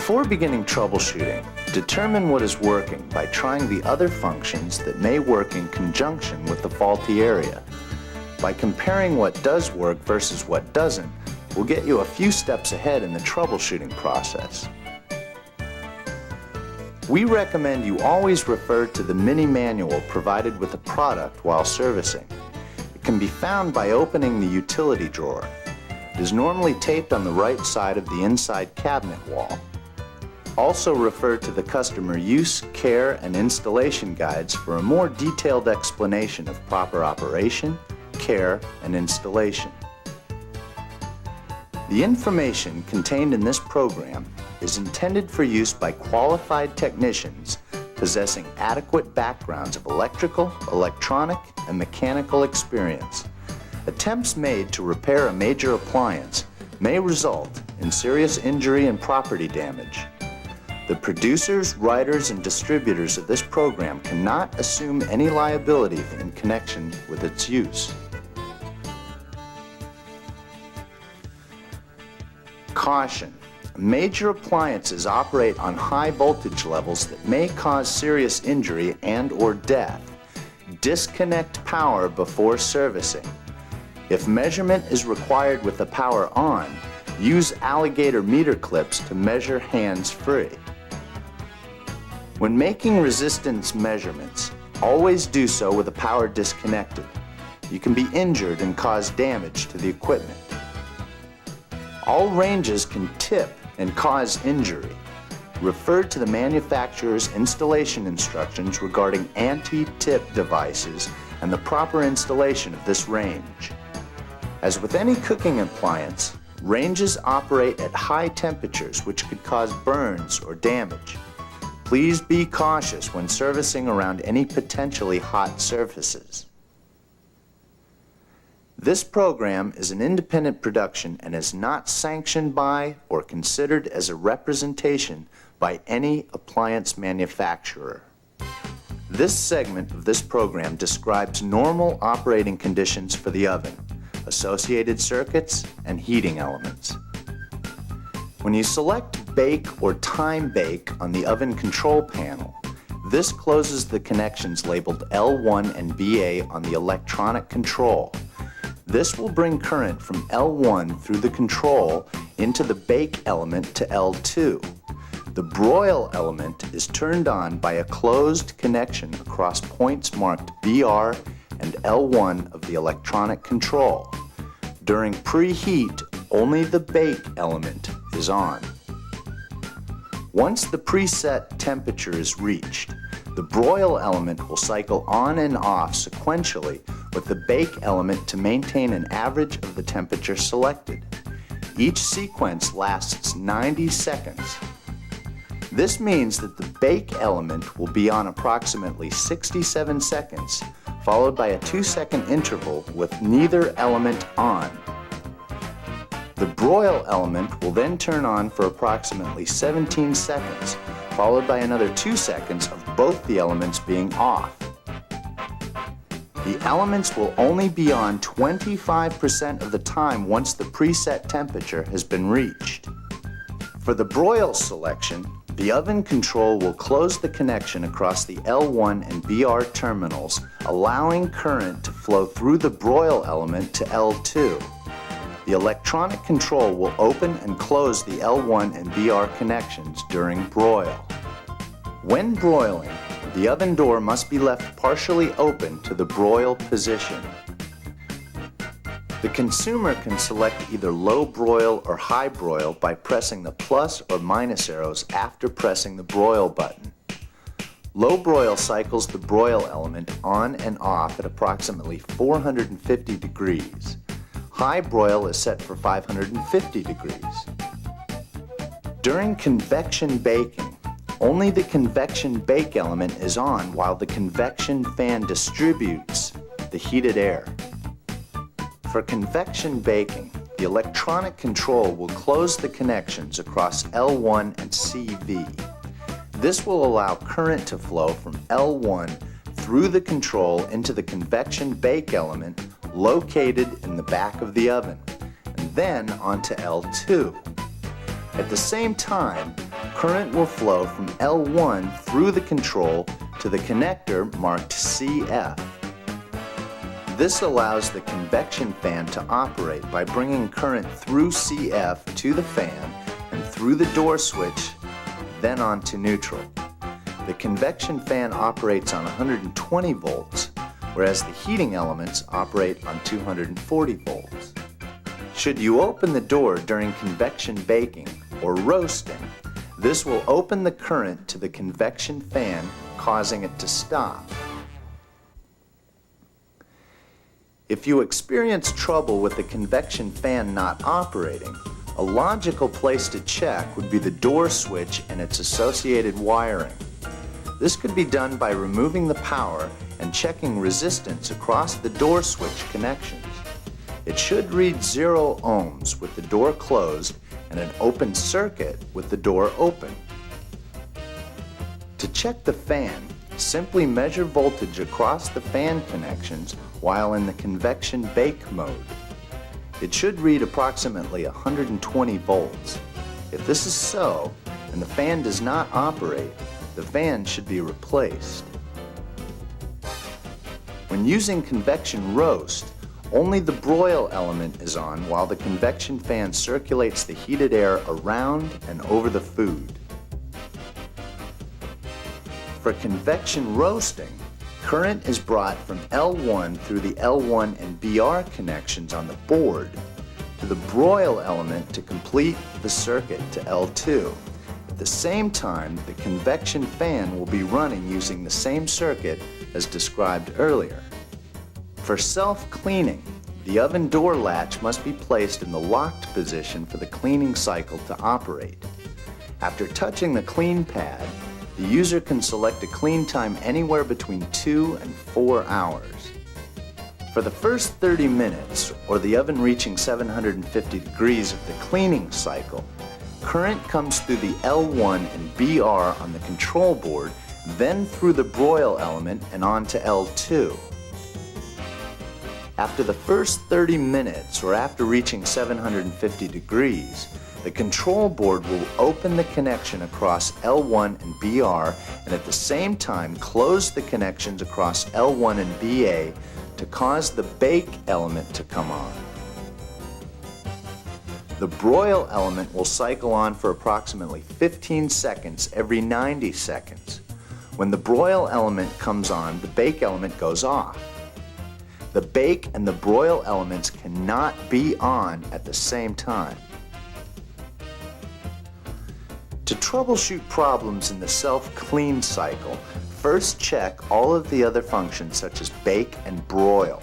Before beginning troubleshooting, determine what is working by trying the other functions that may work in conjunction with the faulty area. By comparing what does work versus what doesn't, will get you a few steps ahead in the troubleshooting process. We recommend you always refer to the mini manual provided with the product while servicing. It can be found by opening the utility drawer. It is normally taped on the right side of the inside cabinet wall. Also refer to the customer use, care, and installation guides for a more detailed explanation of proper operation, care, and installation. The information contained in this program is intended for use by qualified technicians possessing adequate backgrounds of electrical, electronic, and mechanical experience. Attempts made to repair a major appliance may result in serious injury and property damage. The producers, writers, and distributors of this program cannot assume any liability in connection with its use. Caution: major appliances operate on high voltage levels that may cause serious injury and/or death. Disconnect power before servicing. If measurement is required with the power on, use alligator meter clips to measure hands-free. When making resistance measurements, always do so with the power disconnected. You can be injured and cause damage to the equipment. All ranges can tip and cause injury. Refer to the manufacturer's installation instructions regarding anti-tip devices and the proper installation of this range. As with any cooking appliance, ranges operate at high temperatures which could cause burns or damage. Please be cautious when servicing around any potentially hot surfaces. This program is an independent production and is not sanctioned by or considered as a representation by any appliance manufacturer. This segment of this program describes normal operating conditions for the oven, associated circuits, and heating elements. When you select Bake or Time Bake on the oven control panel, this closes the connections labeled L1 and BA on the electronic control. This will bring current from L1 through the control into the bake element to L2. The broil element is turned on by a closed connection across points marked BR and L1 of the electronic control. During preheat, only the bake element is on. Once the preset temperature is reached, the broil element will cycle on and off sequentially with the bake element to maintain an average of the temperature selected. Each sequence lasts 90 seconds. This means that the bake element will be on approximately 67 seconds, followed by a 2-second interval with neither element on. The broil element will then turn on for approximately 17 seconds, followed by another 2 seconds of both the elements being off. The elements will only be on 25% of the time once the preset temperature has been reached. For the broil selection, the oven control will close the connection across the L1 and BR terminals, allowing current to flow through the broil element to L2. The electronic control will open and close the L1 and BR connections during broil. When broiling, the oven door must be left partially open to the broil position. The consumer can select either low broil or high broil by pressing the plus or minus arrows after pressing the broil button. Low broil cycles the broil element on and off at approximately 450 degrees. High broil is set for 550 degrees. During convection baking, only the convection bake element is on while the convection fan distributes the heated air. For convection baking, the electronic control will close the connections across L1 and CV. This will allow current to flow from L1 through the control into the convection bake element located in the back of the oven, and then onto L2. At the same time, Current will flow from L1 through the control to the connector marked CF. This allows the convection fan to operate by bringing current through CF to the fan and through the door switch, then on to neutral. The convection fan operates on 120 volts, whereas the heating elements operate on 240 volts. Should you open the door during convection baking or roasting, this will open the current to the convection fan, causing it to stop. If you experience trouble with the convection fan not operating, a logical place to check would be the door switch and its associated wiring. This could be done by removing the power and checking resistance across the door switch connections. It should read 0 ohms with the door closed and an open circuit with the door open. To check the fan, simply measure voltage across the fan connections while in the convection bake mode. It should read approximately 120 volts. If this is so, and the fan does not operate, the fan should be replaced. When using convection roast, only the broil element is on while the convection fan circulates the heated air around and over the food. For convection roasting, current is brought from L1 through the L1 and BR connections on the board to the broil element to complete the circuit to L2. At the same time, the convection fan will be running using the same circuit as described earlier. For self-cleaning, the oven door latch must be placed in the locked position for the cleaning cycle to operate. After touching the clean pad, the user can select a clean time anywhere between 2 and 4 hours. For the first 30 minutes, or the oven reaching 750 degrees of the cleaning cycle, current comes through the L1 and BR on the control board, then through the broil element and on to L2. After the first 30 minutes, or after reaching 750 degrees, the control board will open the connection across L1 and BR and at the same time close the connections across L1 and BA to cause the bake element to come on. The broil element will cycle on for approximately 15 seconds every 90 seconds. When the broil element comes on, the bake element goes off. The bake and the broil elements cannot be on at the same time. To troubleshoot problems in the self-clean cycle, first check all of the other functions such as bake and broil.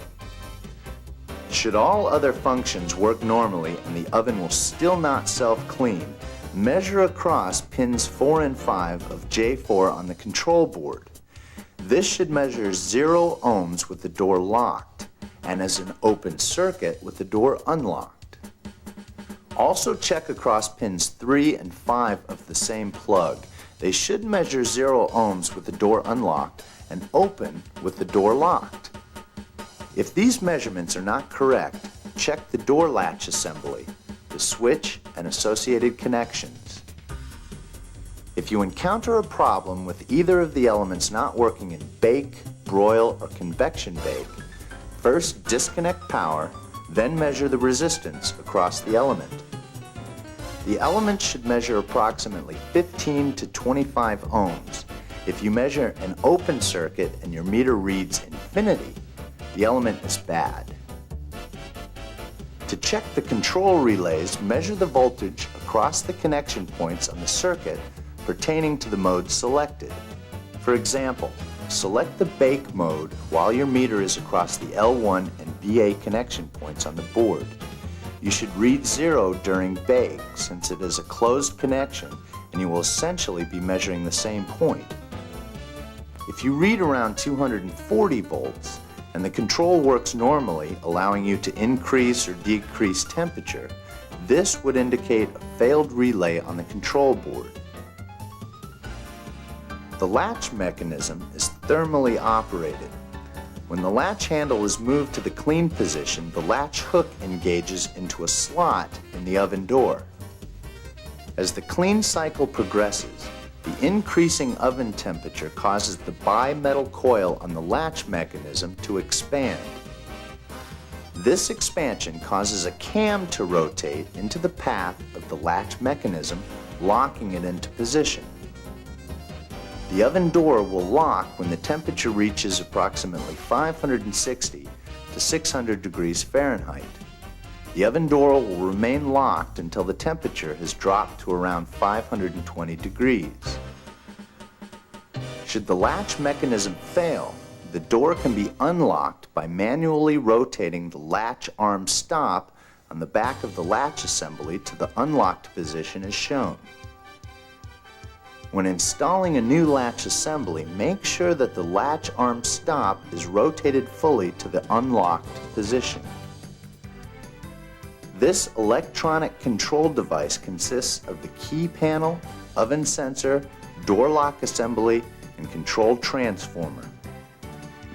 Should all other functions work normally and the oven will still not self-clean, measure across pins 4 and 5 of J4 on the control board. This should measure 0 ohms with the door locked and as an open circuit with the door unlocked. Also check across pins 3 and 5 of the same plug. They should measure 0 ohms with the door unlocked and open with the door locked. If these measurements are not correct, check the door latch assembly, the switch, and associated connections. If you encounter a problem with either of the elements not working in bake, broil, or convection bake, first disconnect power, then measure the resistance across the element. The element should measure approximately 15 to 25 ohms. If you measure an open circuit and your meter reads infinity, the element is bad. To check the control relays, measure the voltage across the connection points on the circuit pertaining to the mode selected. For example, select the bake mode while your meter is across the L1 and BA connection points on the board. You should read 0 during bake since it is a closed connection and you will essentially be measuring the same point. If you read around 240 volts and the control works normally, allowing you to increase or decrease temperature, this would indicate a failed relay on the control board. The latch mechanism is thermally operated. When the latch handle is moved to the clean position, the latch hook engages into a slot in the oven door. As the clean cycle progresses, the increasing oven temperature causes the bimetal coil on the latch mechanism to expand. This expansion causes a cam to rotate into the path of the latch mechanism, locking it into position. The oven door will lock when the temperature reaches approximately 560 to 600 degrees Fahrenheit. The oven door will remain locked until the temperature has dropped to around 520 degrees. Should the latch mechanism fail, the door can be unlocked by manually rotating the latch arm stop on the back of the latch assembly to the unlocked position as shown. When installing a new latch assembly, make sure that the latch arm stop is rotated fully to the unlocked position. This electronic control device consists of the key panel, oven sensor, door lock assembly, and control transformer.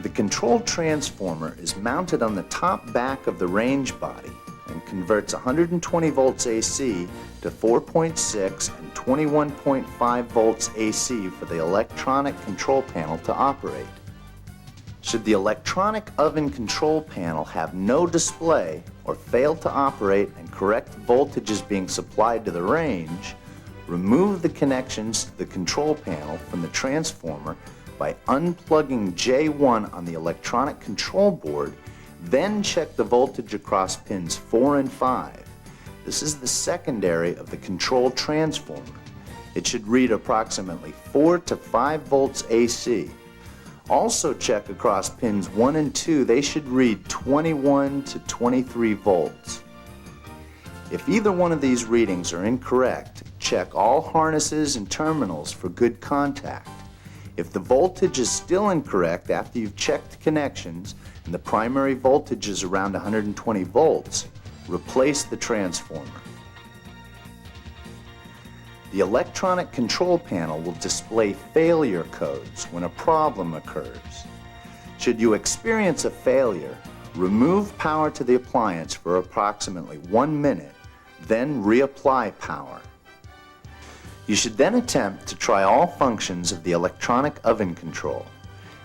The control transformer is mounted on the top back of the range body and converts 120 volts AC to 4.6 and 21.5 volts AC for the electronic control panel to operate. Should the electronic oven control panel have no display or fail to operate and correct voltages being supplied to the range, remove the connections to the control panel from the transformer by unplugging J1 on the electronic control board, then check the voltage across pins 4 and 5. This is the secondary of the control transformer. It should read approximately 4 to 5 volts AC. Also check across pins 1 and 2, they should read 21 to 23 volts. If either one of these readings are incorrect, check all harnesses and terminals for good contact. If the voltage is still incorrect after you've checked connections and the primary voltage is around 120 volts, replace the transformer. The electronic control panel will display failure codes when a problem occurs. Should you experience a failure, remove power to the appliance for approximately 1 minute, then reapply power. You should then attempt to try all functions of the electronic oven control.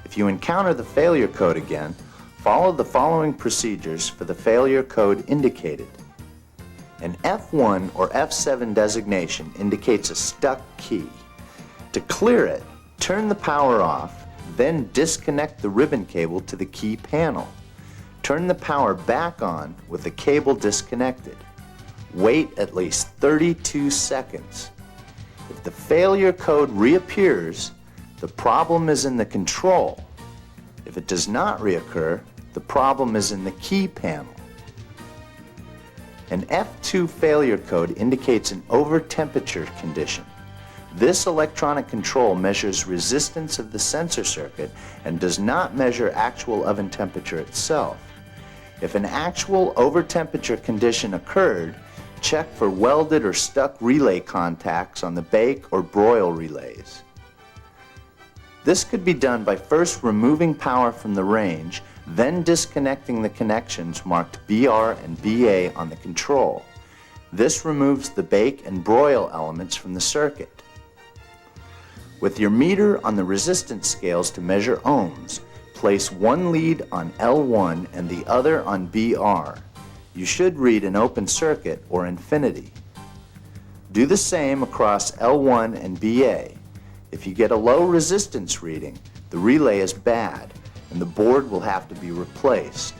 If you encounter the failure code again, follow the following procedures for the failure code indicated. An F1 or F7 designation indicates a stuck key. To clear it, turn the power off, then disconnect the ribbon cable to the key panel. Turn the power back on with the cable disconnected. Wait at least 32 seconds. If the failure code reappears, the problem is in the control. If it does not reoccur, the problem is in the key panel. An F2 failure code indicates an over-temperature condition. This electronic control measures resistance of the sensor circuit and does not measure actual oven temperature itself. If an actual over-temperature condition occurred, check for welded or stuck relay contacts on the bake or broil relays. This could be done by first removing power from the range, then disconnecting the connections marked BR and BA on the control. This removes the bake and broil elements from the circuit. With your meter on the resistance scales to measure ohms, place one lead on L1 and the other on BR. You should read an open circuit or infinity. Do the same across L1 and BA. If you get a low resistance reading, the relay is bad and the board will have to be replaced.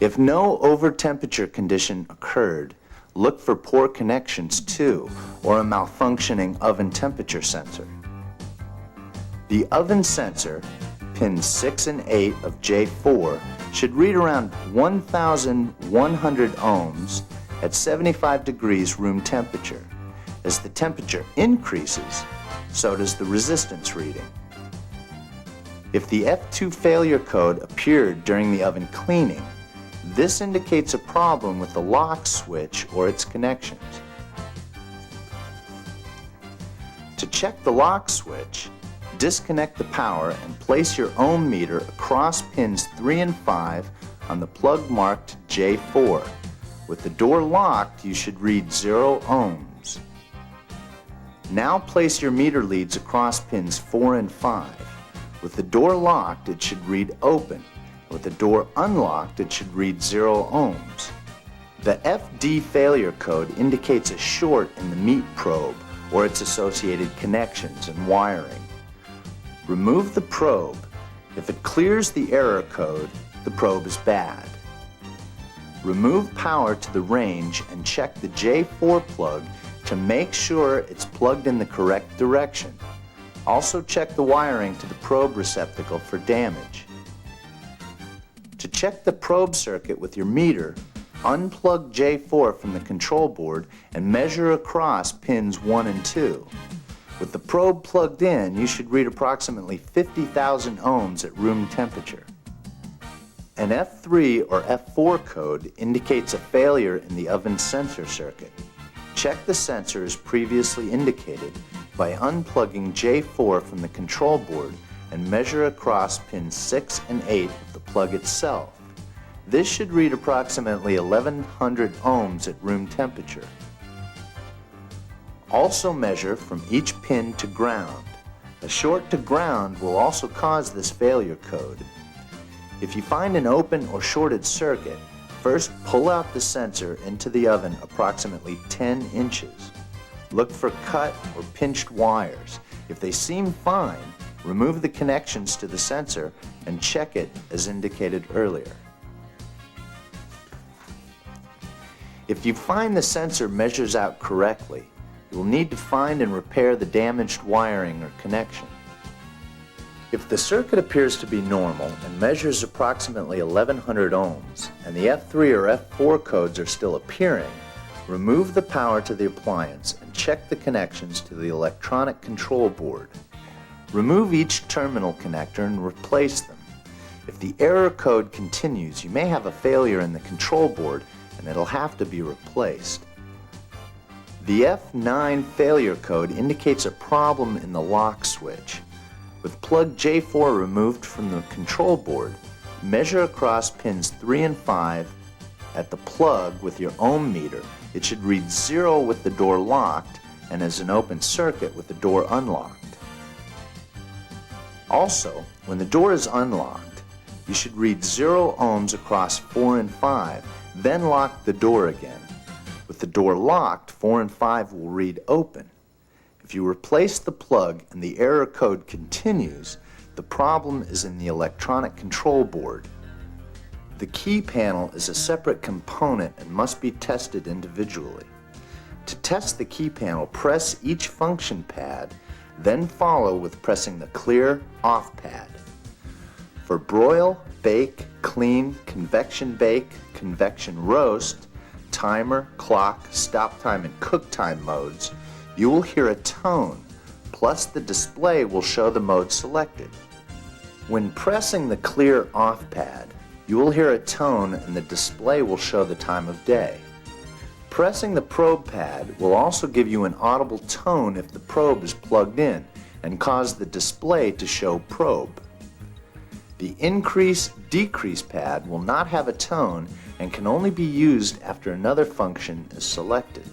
If no over-temperature condition occurred, look for poor connections to or a malfunctioning oven temperature sensor. The oven sensor, pins 6 and 8 of J4, should read around 1,100 ohms at 75 degrees room temperature. As the temperature increases, so does the resistance reading. If the F2 failure code appeared during the oven cleaning, this indicates a problem with the lock switch or its connections. To check the lock switch, disconnect the power and place your ohm meter across pins 3 and 5 on the plug marked J4. With the door locked, you should read 0 ohms. Now place your meter leads across pins 4 and 5. With the door locked, it should read open. With the door unlocked, it should read 0 ohms. The FD failure code indicates a short in the meat probe or its associated connections and wiring. Remove the probe. If it clears the error code, the probe is bad. Remove power to the range and check the J4 plug to make sure it's plugged in the correct direction. Also check the wiring to the probe receptacle for damage. To check the probe circuit with your meter, unplug J4 from the control board and measure across pins 1 and 2. With the probe plugged in, you should read approximately 50,000 ohms at room temperature. An F3 or F4 code indicates a failure in the oven sensor circuit. Check the sensor as previously indicated by unplugging J4 from the control board and measure across pins 6 and 8 of the plug itself. This should read approximately 1100 ohms at room temperature. Also measure from each pin to ground. A short to ground will also cause this failure code. If you find an open or shorted circuit, first pull out the sensor into the oven approximately 10 inches. Look for cut or pinched wires. If they seem fine, remove the connections to the sensor and check it as indicated earlier. If you find the sensor measures out correctly, you will need to find and repair the damaged wiring or connection. If the circuit appears to be normal and measures approximately 1100 ohms and the F3 or F4 codes are still appearing, remove the power to the appliance and check the connections to the electronic control board. Remove each terminal connector and replace them. If the error code continues, you may have a failure in the control board and it'll have to be replaced. The F9 failure code indicates a problem in the lock switch. With plug J4 removed from the control board, measure across pins 3 and 5 at the plug with your ohm meter. It should read 0 with the door locked and as an open circuit with the door unlocked. Also, when the door is unlocked, you should read 0 ohms across 4 and 5, then lock the door again. With the door locked, 4 and 5 will read open. If you replace the plug and the error code continues, the problem is in the electronic control board. The key panel is a separate component and must be tested individually. To test the key panel, press each function pad, then follow with pressing the clear off pad. For broil, bake, clean, convection bake, convection roast, timer, clock, stop time, and cook time modes, you will hear a tone, plus the display will show the mode selected. When pressing the clear off pad, you will hear a tone and the display will show the time of day. Pressing the probe pad will also give you an audible tone if the probe is plugged in and cause the display to show probe. The increase-decrease pad will not have a tone and can only be used after another function is selected.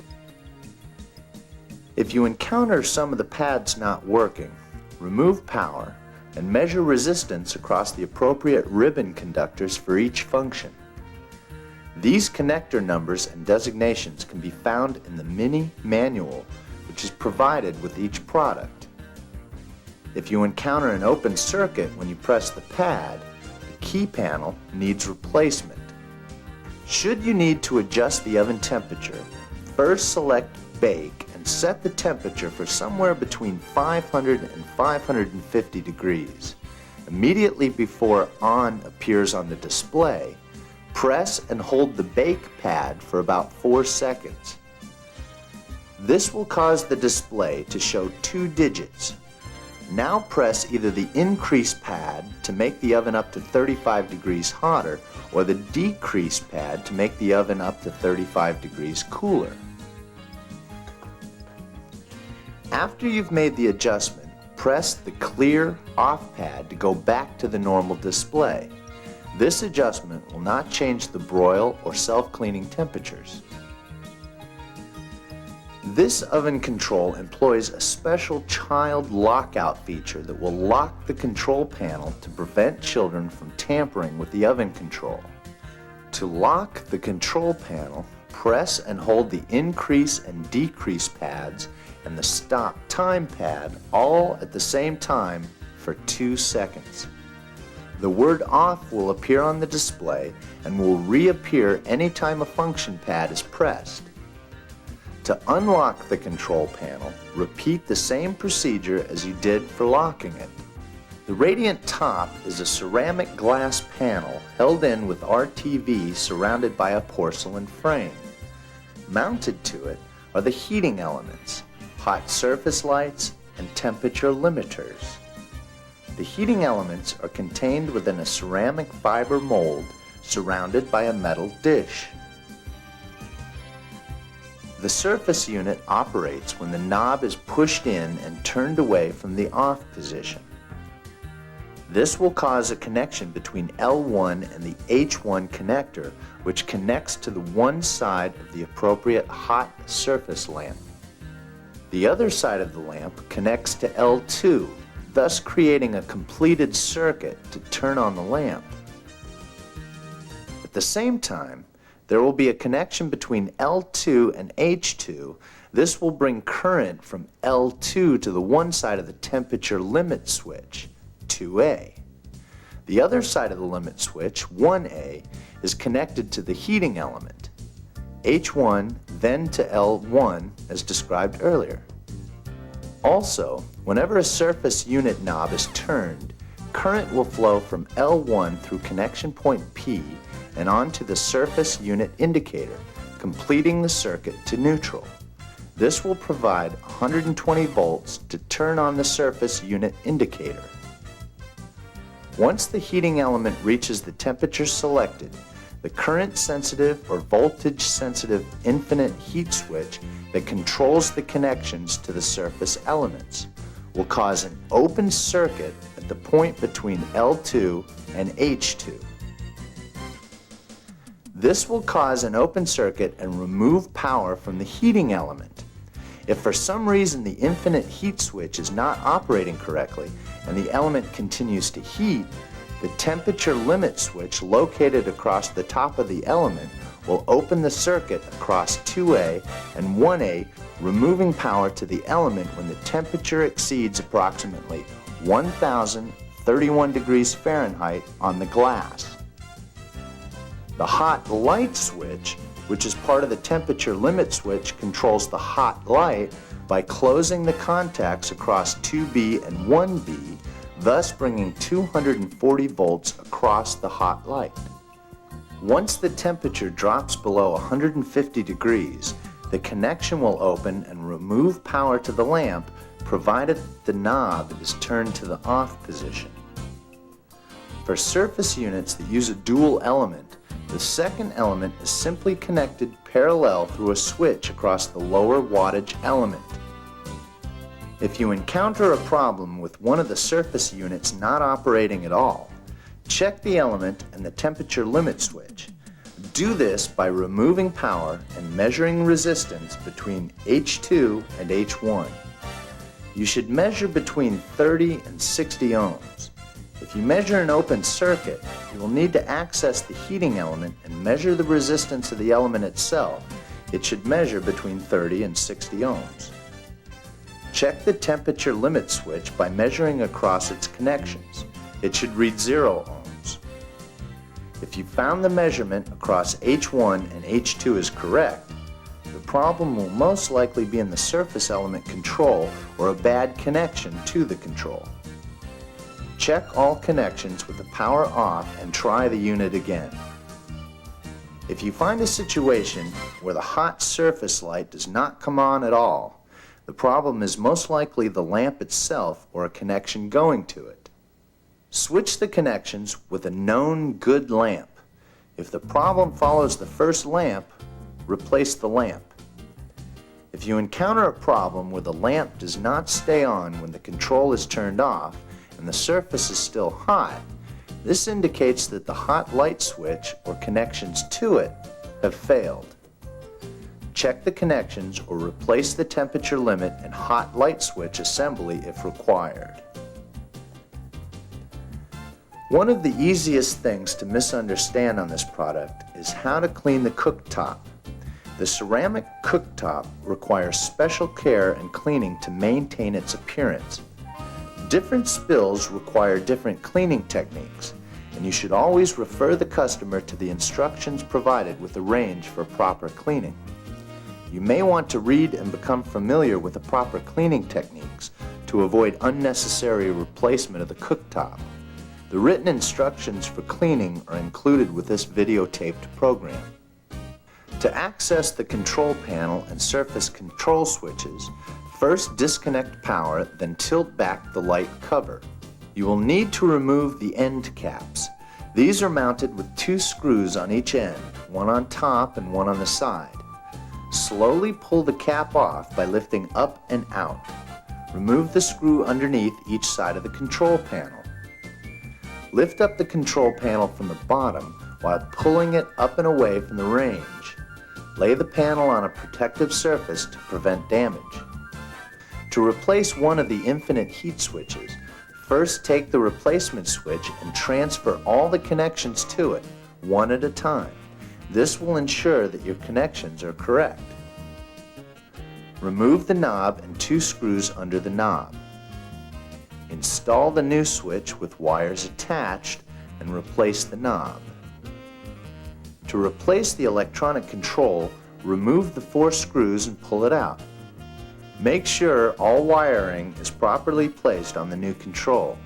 If you encounter some of the pads not working, remove power and measure resistance across the appropriate ribbon conductors for each function. These connector numbers and designations can be found in the mini manual, which is provided with each product. If you encounter an open circuit when you press the pad, the key panel needs replacement. Should you need to adjust the oven temperature, first select Bake and set the temperature for somewhere between 500 and 550 degrees. Immediately before On appears on the display, press and hold the Bake pad for about 4 seconds. This will cause the display to show 2 digits. Now press either the Increase pad to make the oven up to 35 degrees hotter or the Decrease pad to make the oven up to 35 degrees cooler. After you've made the adjustment, press the Clear Off pad to go back to the normal display. This adjustment will not change the broil or self-cleaning temperatures. This oven control employs a special child lockout feature that will lock the control panel to prevent children from tampering with the oven control. To lock the control panel, press and hold the increase and decrease pads and the stop time pad all at the same time for 2 seconds. The word off will appear on the display and will reappear anytime a function pad is pressed. To unlock the control panel, repeat the same procedure as you did for locking it. The radiant top is a ceramic glass panel held in with RTV surrounded by a porcelain frame. Mounted to it are the heating elements, hot surface lights, and temperature limiters. The heating elements are contained within a ceramic fiber mold surrounded by a metal dish. The surface unit operates when the knob is pushed in and turned away from the off position. This will cause a connection between L1 and the H1 connector, which connects to the one side of the appropriate hot surface lamp. The other side of the lamp connects to L2, thus creating a completed circuit to turn on the lamp. At the same time, there will be a connection between L2 and H2. This will bring current from L2 to the one side of the temperature limit switch, 2A. The other side of the limit switch, 1A, is connected to the heating element, H1 then to L1 as described earlier. Also, whenever a surface unit knob is turned, current will flow from L1 through connection point P and onto the surface unit indicator, completing the circuit to neutral. This will provide 120 volts to turn on the surface unit indicator. Once the heating element reaches the temperature selected, the current-sensitive or voltage-sensitive infinite heat switch that controls the connections to the surface elements will cause an open circuit at the point between L2 and H2. This will cause an open circuit and remove power from the heating element. If for some reason the infinite heat switch is not operating correctly and the element continues to heat, the temperature limit switch located across the top of the element will open the circuit across 2A and 1A, removing power to the element when the temperature exceeds approximately 1031 degrees Fahrenheit on the glass. The hot light switch, which is part of the temperature limit switch, controls the hot light by closing the contacts across 2B and 1B, thus bringing 240 volts across the hot light. Once the temperature drops below 150 degrees, the connection will open and remove power to the lamp, provided the knob is turned to the off position. For surface units that use a dual element, the second element is simply connected parallel through a switch across the lower wattage element. If you encounter a problem with one of the surface units not operating at all, check the element and the temperature limit switch. Do this by removing power and measuring resistance between H2 and H1. You should measure between 30 and 60 ohms. If you measure an open circuit, you will need to access the heating element and measure the resistance of the element itself. It should measure between 30 and 60 ohms. Check the temperature limit switch by measuring across its connections. It should read 0 ohms. If you found the measurement across H1 and H2 is correct, the problem will most likely be in the surface element control or a bad connection to the control. Check all connections with the power off and try the unit again. If you find a situation where the hot surface light does not come on at all, the problem is most likely the lamp itself or a connection going to it. Switch the connections with a known good lamp. If the problem follows the first lamp, replace the lamp. If you encounter a problem where the lamp does not stay on when the control is turned off and the surface is still hot, this indicates that the hot light switch or connections to it have failed. check the connections or replace the temperature limit and hot light switch assembly if required. One of the easiest things to misunderstand on this product is how to clean the cooktop. The ceramic cooktop requires special care and cleaning to maintain its appearance. Different spills require different cleaning techniques, and you should always refer the customer to the instructions provided with a range for proper cleaning. You may want to read and become familiar with the proper cleaning techniques to avoid unnecessary replacement of the cooktop. The written instructions for cleaning are included with this videotaped program. To access the control panel and surface control switches, first disconnect power, then tilt back the light cover. You will need to remove the end caps. These are mounted with 2 screws on each end, one on top and one on the side. Slowly pull the cap off by lifting up and out. Remove the screw underneath each side of the control panel. Lift up the control panel from the bottom while pulling it up and away from the range. Lay the panel on a protective surface to prevent damage. To replace one of the infinite heat switches, first take the replacement switch and transfer all the connections to it, one at a time. This will ensure that your connections are correct. Remove the knob and 2 screws under the knob. Install the new switch with wires attached and replace the knob. To replace the electronic control, remove the 4 screws and pull it out. Make sure all wiring is properly placed on the new control.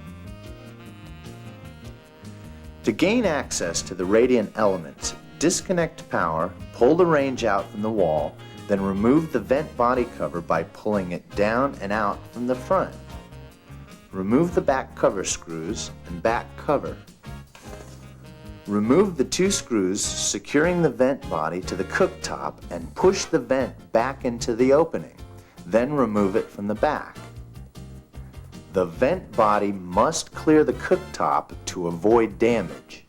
To gain access to the radiant elements, disconnect power, pull the range out from the wall, then remove the vent body cover by pulling it down and out from the front. Remove the back cover screws and back cover. Remove the 2 screws securing the vent body to the cooktop and push the vent back into the opening. Then remove it from the back. The vent body must clear the cooktop to avoid damage.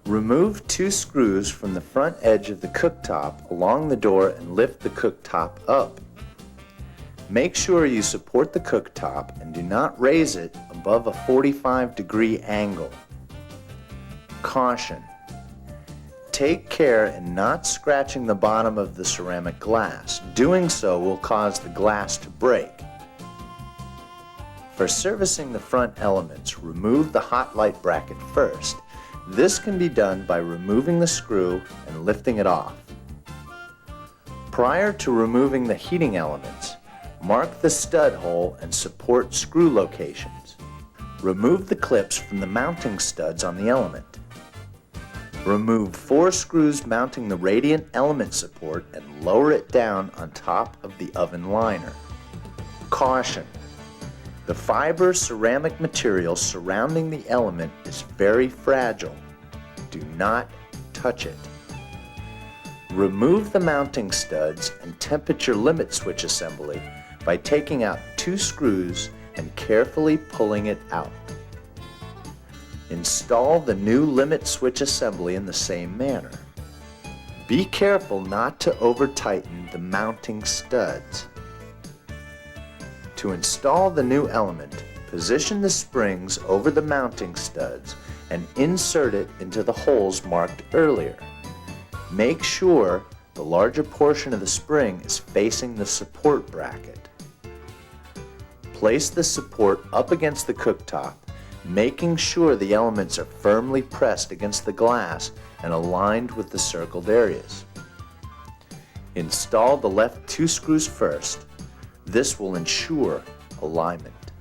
Remove 2 screws from the front edge of the cooktop along the door and lift the cooktop up. Make sure you support the cooktop and do not raise it above a 45-degree angle. Caution: take care in not scratching the bottom of the ceramic glass. Doing so will cause the glass to break. For servicing the front elements, remove the hot light bracket first. This can be done by removing the screw and lifting it off. Prior to removing the heating elements, mark the stud hole and support screw locations. Remove the clips from the mounting studs on the element. Remove 4 screws mounting the radiant element support and lower it down on top of the oven liner. Caution: the fiber ceramic material surrounding the element is very fragile. Do not touch it. Remove the mounting studs and temperature limit switch assembly by taking out 2 screws and carefully pulling it out. Install the new limit switch assembly in the same manner. Be careful not to over-tighten the mounting studs. To install the new element, position the springs over the mounting studs and insert it into the holes marked earlier. Make sure the larger portion of the spring is facing the support bracket. Place the support up against the cooktop, making sure the elements are firmly pressed against the glass and aligned with the circled areas. Install the left 2 screws first. This will ensure alignment.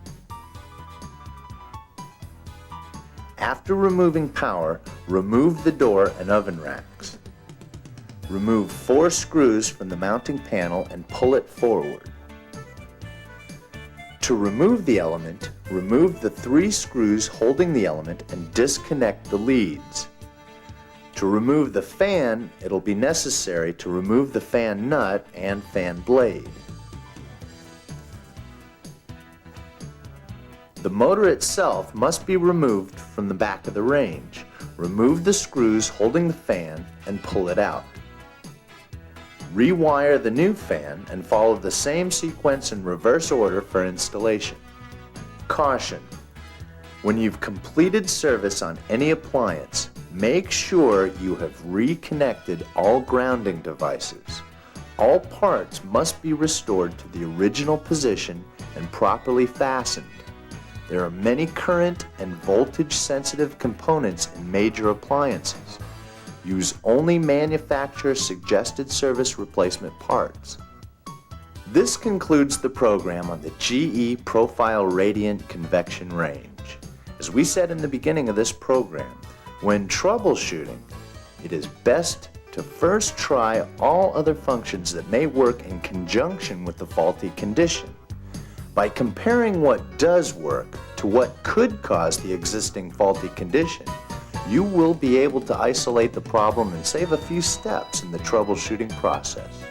After removing power, remove the door and oven racks. Remove 4 screws from the mounting panel and pull it forward. To remove the element, remove the 3 screws holding the element and disconnect the leads. To remove the fan, it'll be necessary to remove the fan nut and fan blade. The motor itself must be removed from the back of the range. Remove the screws holding the fan and pull it out. Rewire the new fan and follow the same sequence in reverse order for installation. Caution: when you've completed service on any appliance, make sure you have reconnected all grounding devices. All parts must be restored to the original position and properly fastened. There are many current and voltage-sensitive components in major appliances. Use only manufacturer-suggested service replacement parts. This concludes the program on the GE Profile Radiant Convection range. As we said in the beginning of this program, when troubleshooting, it is best to first try all other functions that may work in conjunction with the faulty condition. By comparing what does work to what could cause the existing faulty condition, you will be able to isolate the problem and save a few steps in the troubleshooting process.